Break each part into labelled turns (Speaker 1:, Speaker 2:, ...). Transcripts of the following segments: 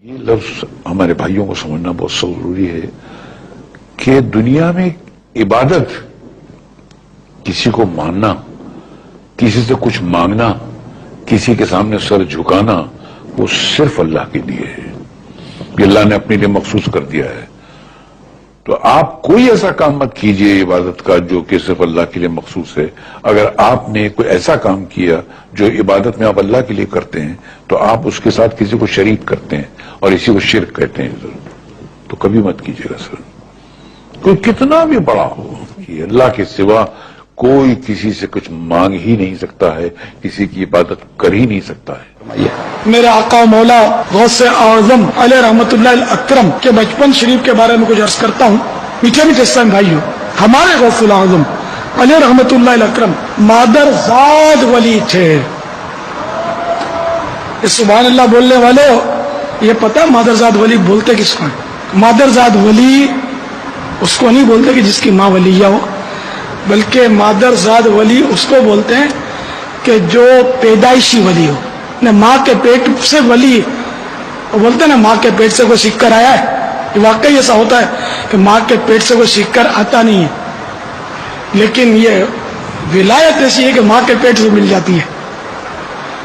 Speaker 1: یہ لفظ ہمارے بھائیوں کو سمجھنا بہت ضروری ہے کہ دنیا میں عبادت کسی کو ماننا، کسی سے کچھ مانگنا، کسی کے سامنے سر جھکانا، وہ صرف اللہ کے لیے ہے. یہ اللہ نے اپنے لیے مخصوص کر دیا ہے. تو آپ کوئی ایسا کام مت کیجئے عبادت کا جو کہ صرف اللہ کے لیے مخصوص ہے. اگر آپ نے کوئی ایسا کام کیا جو عبادت میں آپ اللہ کے لیے کرتے ہیں تو آپ اس کے ساتھ کسی کو شریک کرتے ہیں اور اسی کو شرک کہتے ہیں. تو کبھی مت کیجئے گا سر. کوئی کتنا بھی بڑا ہو، کہ اللہ کے سوا کوئی کسی سے کچھ مانگ ہی نہیں سکتا ہے، کسی کی عبادت کر ہی نہیں سکتا ہے.
Speaker 2: میرے آقا و مولا غوث اعظم علیہ رحمت اللہ الاکرم کے بچپن شریف کے بارے میں کچھ عرض کرتا ہوں. میٹھے میٹھے اسلام بھائیوں، ہمارے غوث اعظم علیہ رحمت اللہ الاکرم مادر زاد ولی تھے. سبحان اللہ بولنے والے یہ پتہ مادر زاد ولی بولتے کس کو ہیں؟ مادر زاد ولی اس کو نہیں بولتے کہ جس کی ماں ولیہ ہو، بلکہ مادر زاد ولی اس کو بولتے ہیں کہ جو پیدائشی ولی ہو، ماں کے پیٹ سے ولی. وہ بولتے ہیں نا ماں کے پیٹ سے کوئی سیکھ کر آیا ہے. یہ واقعی ایسا ہوتا ہے کہ ماں کے پیٹ سے کوئی سیکھ کر آتا نہیں ہے، لیکن یہ ولایت ایسی ہے کہ ماں کے پیٹ سے مل جاتی ہے.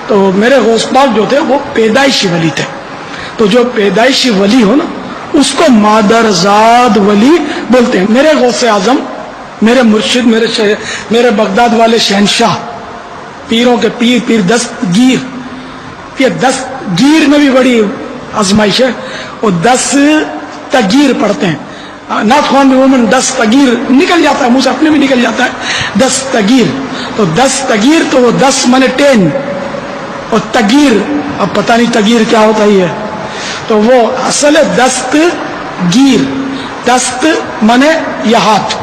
Speaker 2: تو میرے غوث پاک جو تھے وہ پیدائشی ولی تھے. تو جو پیدائشی ولی ہو نا اس کو مادر زاد ولی بولتے ہیں. میرے غوث اعظم، میرے مرشد، میرے بغداد والے شہنشاہ، پیروں کے پیر دستگیر. یہ دستگیر میں بھی بڑی آزمائش ہے. وہ 10 تگیر پڑھتے ہیں. نعت خوان بھی عموماً 10 تگیر نکل جاتا ہے، منہ سے اپنے بھی نکل جاتا ہے 10 تگیر. تو 10 تگیر تو وہ 10 مانے 10 اور تگیر اب پتہ نہیں تگیر کیا ہوتا ہی ہے. تو وہ اصل دست گیر. دست مانے یہ ہاتھ،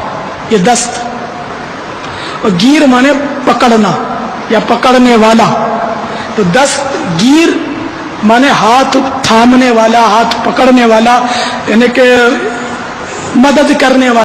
Speaker 2: یہ دست، اور گیر مانے پکڑنا یا پکڑنے والا. تو دست گیر مانے ہاتھ تھامنے والا، ہاتھ پکڑنے والا، یعنی کہ مدد کرنے والا.